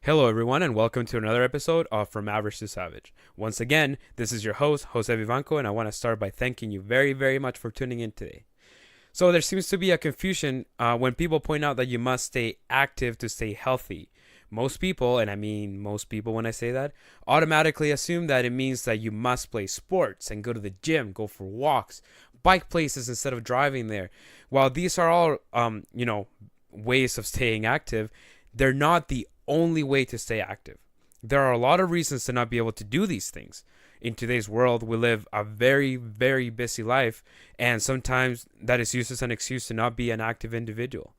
Hello, everyone, and welcome to another episode of From Average to Savage. Once again, this is your host, Jose Vivanco, and I want to start by thanking you very, very much for tuning in today. So, there seems to be a confusion when people point out that you must stay active to stay healthy. Most people, and I mean most people when I say that, automatically assume that it means that you must play sports and go to the gym, go for walks, bike places instead of driving there. While these are all, ways of staying active, they're not the only way to stay active. There are a lot of reasons to not be able to do these things. In today's world, we live a very, very busy life, and sometimes that is used as an excuse to not be an active individual.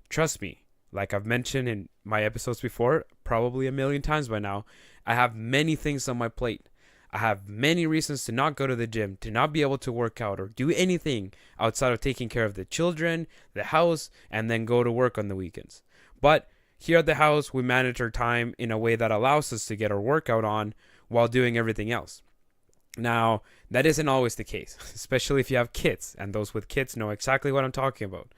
Trust me, like I've mentioned in my episodes before, probably a million times by now, I have many things on my plate. I have many reasons to not go to the gym, to not be able to work out or do anything outside of taking care of the children, the house, and then go to work on the weekends. But here at the house, we manage our time in a way that allows us to get our workout on while doing everything else. Now, that isn't always the case, especially if you have kids, and those with kids know exactly what I'm talking about.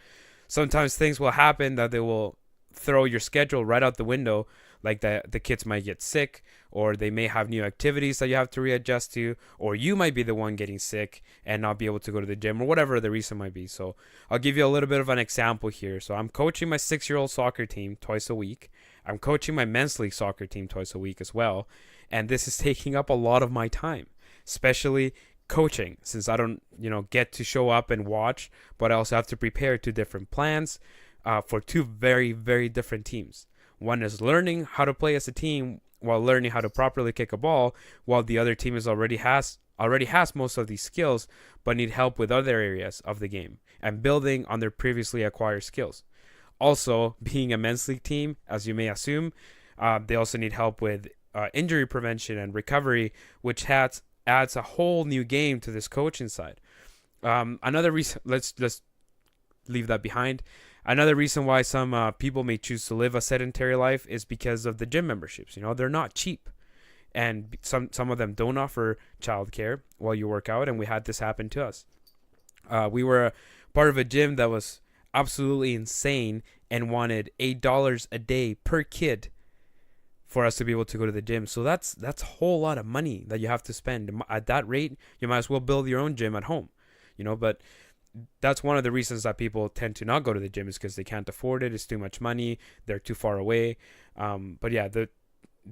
Sometimes things will happen that they will throw your schedule right out the window, like the kids might get sick, or they may have new activities that you have to readjust to, or you might be the one getting sick and not be able to go to the gym, or whatever the reason might be. So I'll give you a little bit of an example here. So I'm coaching my 6-year-old soccer team twice a week. I'm coaching my men's league soccer team twice a week as well, and this is taking up a lot of my time, especially coaching, since I don't get to show up and watch, but I also have to prepare two different plans for two very, very different teams. One is learning how to play as a team while learning how to properly kick a ball, while the other team already has most of these skills, but need help with other areas of the game and building on their previously acquired skills. Also, being a men's league team, as you may assume, they also need help with injury prevention and recovery, which adds a whole new game to this coaching side. Another reason, let's leave that behind. Another reason why some people may choose to live a sedentary life is because of the gym memberships. They're not cheap, and some of them don't offer childcare while you work out. And we had this happen to us. We were part of a gym that was absolutely insane and wanted $8 a day per kid for us to be able to go to the gym. So that's a whole lot of money that you have to spend. At that rate, you might as well build your own gym at home. But that's one of the reasons that people tend to not go to the gym, is because they can't afford it. It's too much money. They're too far away. But yeah,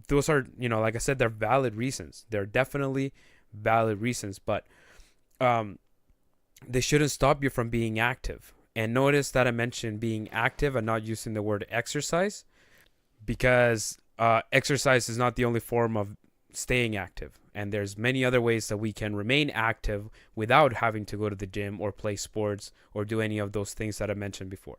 those are, like I said, they're valid reasons. They're definitely valid reasons, but they shouldn't stop you from being active. And notice that I mentioned being active and not using the word exercise, because exercise is not the only form of staying active, and there's many other ways that we can remain active without having to go to the gym or play sports or do any of those things that I mentioned before.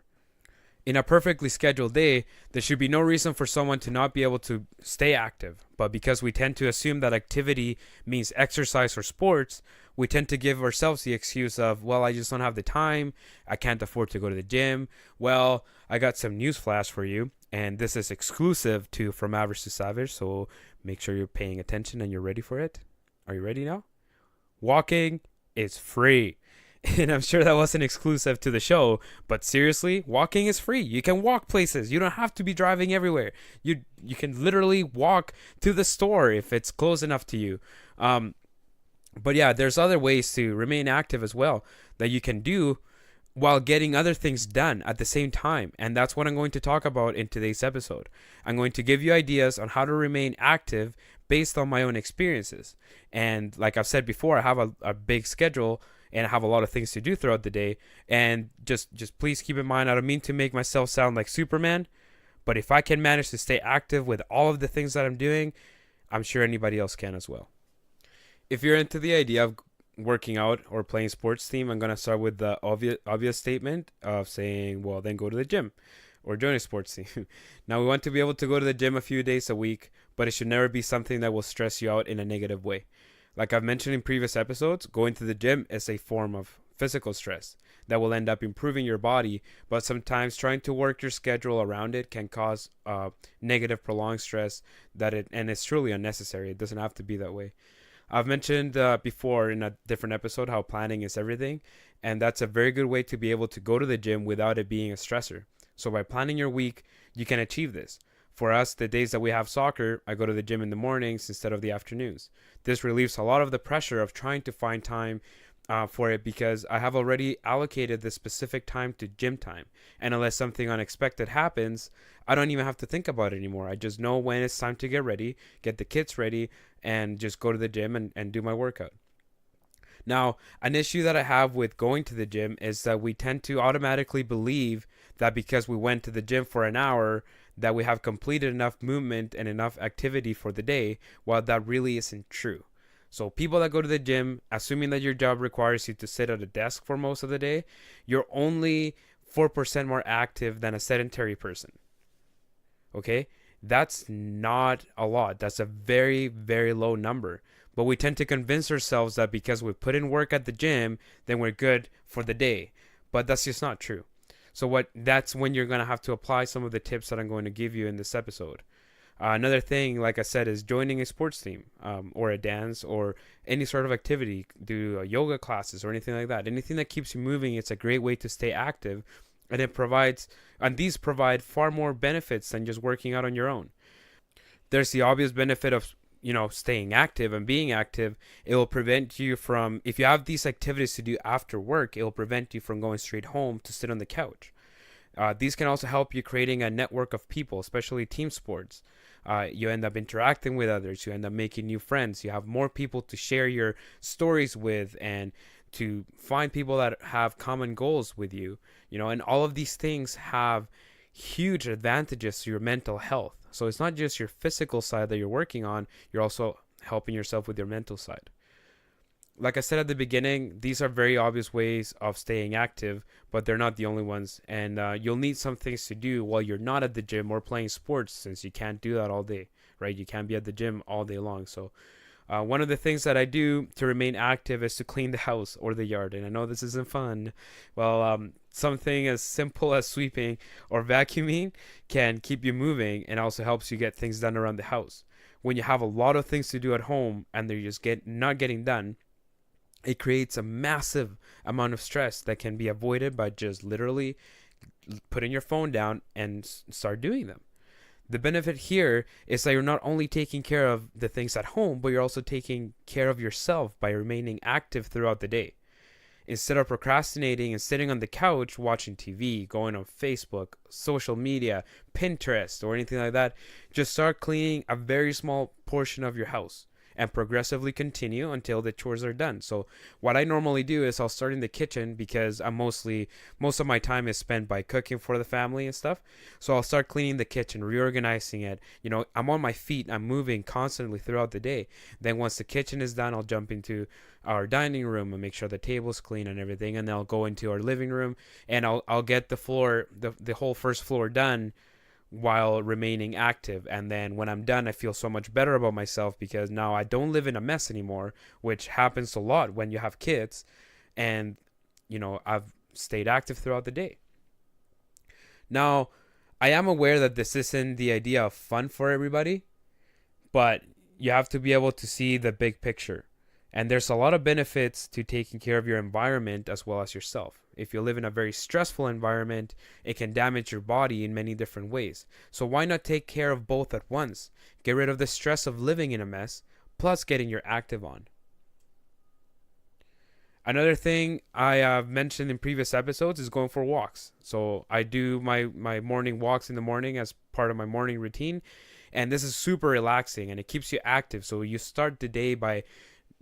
In a perfectly scheduled day, there should be no reason for someone to not be able to stay active, but because we tend to assume that activity means exercise or sports, we tend to give ourselves the excuse of, well, I just don't have the time, I can't afford to go to the gym. Well, I got some news flash for you, and this is exclusive to From Average to Savage, so make sure you're paying attention and you're ready for it. Are you ready now? Walking is free. And I'm sure that wasn't exclusive to the show, but seriously, walking is free. You can walk places. You don't have to be driving everywhere. You can literally walk to the store if it's close enough to you. But yeah, there's other ways to remain active as well that you can do while getting other things done at the same time. And that's what I'm going to talk about in today's episode. I'm going to give you ideas on how to remain active based on my own experiences. And like I've said before, I have a big schedule and I have a lot of things to do throughout the day. And just please keep in mind, I don't mean to make myself sound like Superman, but if I can manage to stay active with all of the things that I'm doing, I'm sure anybody else can as well. If you're into the idea of working out or playing sports team, I'm going to start with the obvious statement of saying, well, then go to the gym or join a sports team. Now, we want to be able to go to the gym a few days a week, but it should never be something that will stress you out in a negative way. Like I've mentioned in previous episodes, going to the gym is a form of physical stress that will end up improving your body, but sometimes trying to work your schedule around it can cause negative prolonged stress and it's truly unnecessary. It doesn't have to be that way. I've mentioned before in a different episode how planning is everything, and that's a very good way to be able to go to the gym without it being a stressor. So by planning your week, you can achieve this. For us, the days that we have soccer, I go to the gym in the mornings instead of the afternoons. This relieves a lot of the pressure of trying to find time for it, because I have already allocated the specific time to gym time. And unless something unexpected happens, I don't even have to think about it anymore. I just know when it's time to get ready, get the kids ready, and just go to the gym and do my workout. Now, an issue that I have with going to the gym is that we tend to automatically believe that because we went to the gym for an hour, that we have completed enough movement and enough activity for the day, while that really isn't true. So people that go to the gym, assuming that your job requires you to sit at a desk for most of the day, you're only 4% more active than a sedentary person. Okay? That's not a lot. That's a very, very low number. But we tend to convince ourselves that because we put in work at the gym, then we're good for the day. But that's just not true. So that's when you're going to have to apply some of the tips that I'm going to give you in this episode. Another thing, like I said, is joining a sports team, or a dance, or any sort of activity. Do yoga classes or anything like that. Anything that keeps you moving. It's a great way to stay active, and these provide far more benefits than just working out on your own. There's the obvious benefit of staying active and being active. It will prevent you from, if you have these activities to do after work, it will prevent you from going straight home to sit on the couch. These can also help you creating a network of people, especially team sports. You end up interacting with others. You end up making new friends. You have more people to share your stories with, and to find people that have common goals with you. And all of these things have huge advantages to your mental health. So it's not just your physical side that you're working on, you're also helping yourself with your mental side. Like I said at the beginning, these are very obvious ways of staying active, but they're not the only ones. And you'll need some things to do while you're not at the gym or playing sports, since you can't do that all day, right? You can't be at the gym all day long. So one of the things that I do to remain active is to clean the house or the yard. And I know this isn't fun. Well, something as simple as sweeping or vacuuming can keep you moving, and also helps you get things done around the house. When you have a lot of things to do at home and they're just not getting done, it creates a massive amount of stress that can be avoided by just literally putting your phone down and start doing them. The benefit here is that you're not only taking care of the things at home, but you're also taking care of yourself by remaining active throughout the day. Instead of procrastinating and sitting on the couch watching TV, going on Facebook, social media, Pinterest, or anything like that, just start cleaning a very small portion of your house and progressively continue until the chores are done. So what I normally do is I'll start in the kitchen, because most of my time is spent by cooking for the family and stuff. So I'll start cleaning the kitchen, reorganizing it. I'm on my feet, I'm moving constantly throughout the day. Then once the kitchen is done, I'll jump into our dining room and make sure the table's clean and everything, and then I'll go into our living room, and I'll get the whole first floor done while remaining active. And then when I'm done, I feel so much better about myself, because now I don't live in a mess anymore, which happens a lot when you have kids. And I've stayed active throughout the day. Now, I am aware that this isn't the idea of fun for everybody, but you have to be able to see the big picture. And there's a lot of benefits to taking care of your environment as well as yourself. If you live in a very stressful environment, it can damage your body in many different ways. So why not take care of both at once? Get rid of the stress of living in a mess, plus getting your active on. Another thing I have mentioned in previous episodes is going for walks. So I do my morning walks in the morning as part of my morning routine. And this is super relaxing, and it keeps you active. So you start the day by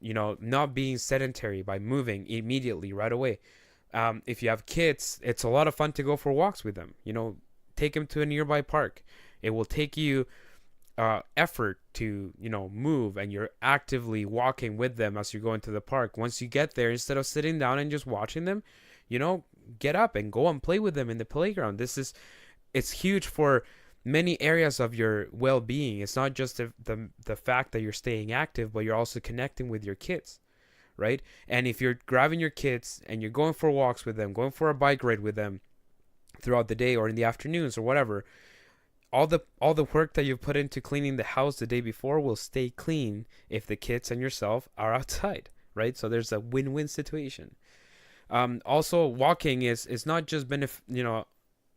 not being sedentary, by moving immediately right away. If you have kids, it's a lot of fun to go for walks with them. Take them to a nearby park. It will take you effort to move, and you're actively walking with them as you go into the park. Once you get there, instead of sitting down and just watching them, get up and go and play with them in the playground. It's huge for many areas of your well-being. It's not just the fact that you're staying active, but you're also connecting with your kids, right? And if you're grabbing your kids and you're going for walks with them, going for a bike ride with them throughout the day or in the afternoons or whatever, all the work that you put into cleaning the house the day before will stay clean if the kids and yourself are outside, right? So there's a win-win situation. Also, walking is not just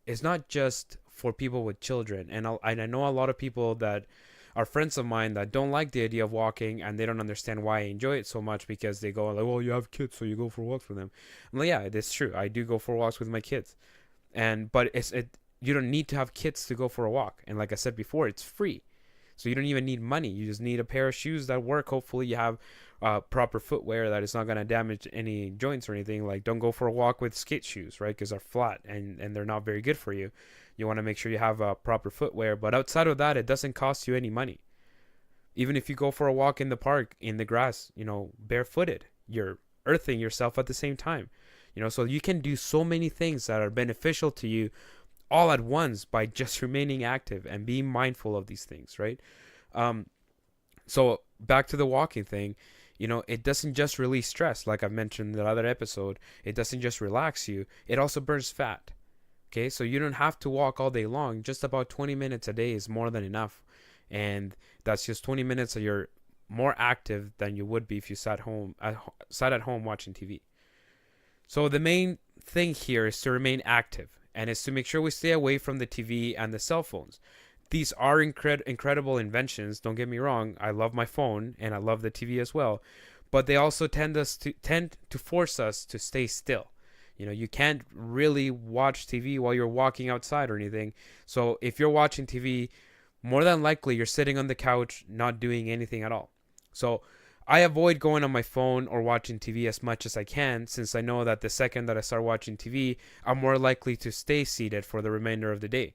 it's not just for people with children. And I know a lot of people that are friends of mine that don't like the idea of walking, and they don't understand why I enjoy it so much, because they go like, well, you have kids, so you go for walks with them. I'm like, yeah, it's true. I do go for walks with my kids. But you don't need to have kids to go for a walk. And like I said before, it's free. So you don't even need money. You just need a pair of shoes that work. Hopefully you have proper footwear that is not going to damage any joints or anything. Like, don't go for a walk with skate shoes, right? Because they're flat and they're not very good for you. You want to make sure you have proper footwear. But outside of that, it doesn't cost you any money. Even if you go for a walk in the park, in the grass, barefooted, you're earthing yourself at the same time. So you can do so many things that are beneficial to you all at once by just remaining active and being mindful of these things, right? So back to the walking thing, it doesn't just release stress, like I've mentioned in the other episode. It doesn't just relax you. It also burns fat. Okay, so you don't have to walk all day long. Just about 20 minutes a day is more than enough. And that's just 20 minutes that you're more active than you would be if you sat at home watching TV. So the main thing here is to remain active, and is to make sure we stay away from the TV and the cell phones. These are incredible inventions. Don't get me wrong. I love my phone and I love the TV as well, but they also tend to force us to stay still. You can't really watch TV while you're walking outside or anything. So if you're watching TV, more than likely you're sitting on the couch not doing anything at all. So I avoid going on my phone or watching TV as much as I can, since I know that the second that I start watching TV, I'm more likely to stay seated for the remainder of the day.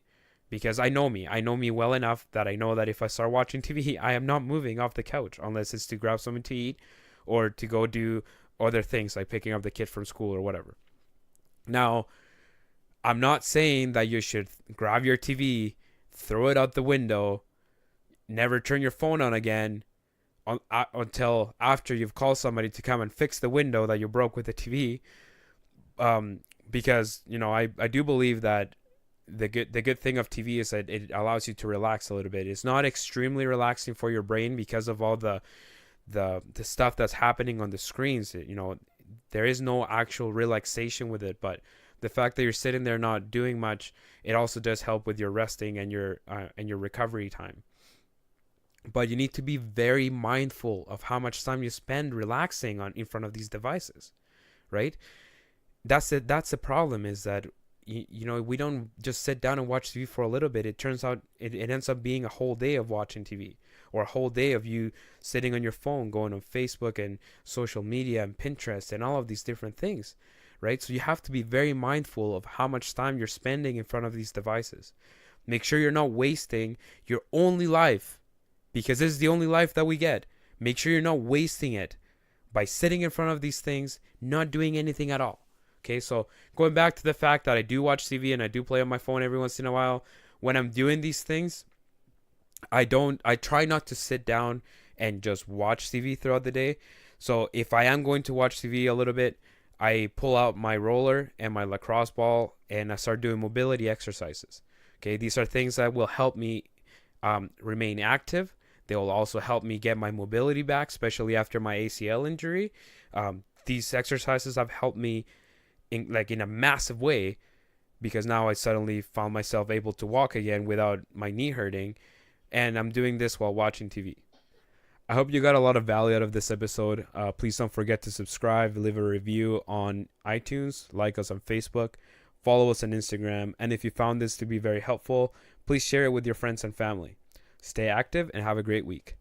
Because I know me well enough that I know that if I start watching TV, I am not moving off the couch unless it's to grab something to eat or to go do other things like picking up the kid from school or whatever. Now, I'm not saying that you should grab your TV, throw it out the window, never turn your phone on again, until after you've called somebody to come and fix the window that you broke with the TV, because I do believe that the good thing of TV is that it allows you to relax a little bit. It's not extremely relaxing for your brain because of all the stuff that's happening on the screens. There is no actual relaxation with it, but the fact that you're sitting there not doing much, it also does help with your resting and your recovery time. But you need to be very mindful of how much time you spend relaxing in front of these devices, right? That's it. That's the problem, is that we don't just sit down and watch TV for a little bit. It turns out it ends up being a whole day of watching TV, or a whole day of you sitting on your phone, going on Facebook and social media and Pinterest and all of these different things, right? So you have to be very mindful of how much time you're spending in front of these devices. Make sure you're not wasting your only life, because this is the only life that we get. Make sure you're not wasting it by sitting in front of these things, not doing anything at all. Okay, so going back to the fact that I do watch TV and I do play on my phone every once in a while, when I'm doing these things, I try not to sit down and just watch TV throughout the day. So if I am going to watch TV a little bit, I pull out my roller and my lacrosse ball and I start doing mobility exercises. Okay, these are things that will help me remain active. They will also help me get my mobility back, especially after my ACL injury. These exercises have helped me in a massive way, because now I suddenly found myself able to walk again without my knee hurting, and I'm doing this while watching TV. I hope you got a lot of value out of this episode. Please don't forget to subscribe, leave a review on iTunes, like us on Facebook, follow us on Instagram, and if you found this to be very helpful, please share it with your friends and family. Stay active and have a great week.